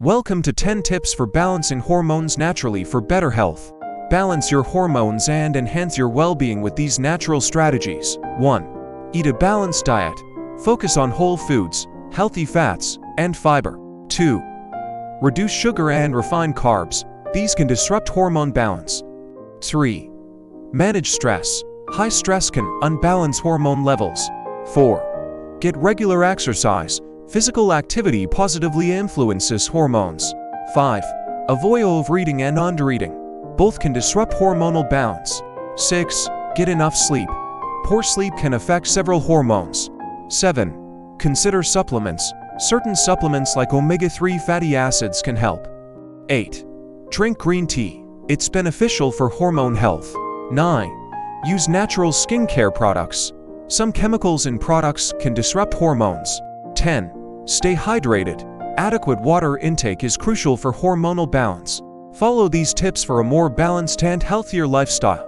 Welcome to 10 tips for balancing hormones naturally for better health. Balance your hormones and enhance your well-being with these natural strategies. 1. Eat a balanced diet. Focus on whole foods, healthy fats, and fiber. 2. Reduce sugar and refined carbs. These can disrupt hormone balance. 3. Manage stress. High stress can unbalance hormone levels. 4. Get regular exercise. Physical activity positively influences hormones. 5. Avoid overeating and undereating. Both can disrupt hormonal balance. 6. Get enough sleep. Poor sleep can affect several hormones. 7. Consider supplements. Certain supplements like omega-3 fatty acids can help. 8. Drink green tea. It's beneficial for hormone health. 9. Use natural skincare products. Some chemicals in products can disrupt hormones. 10. Stay hydrated. Adequate water intake is crucial for hormonal balance. Follow these tips for a more balanced and healthier lifestyle.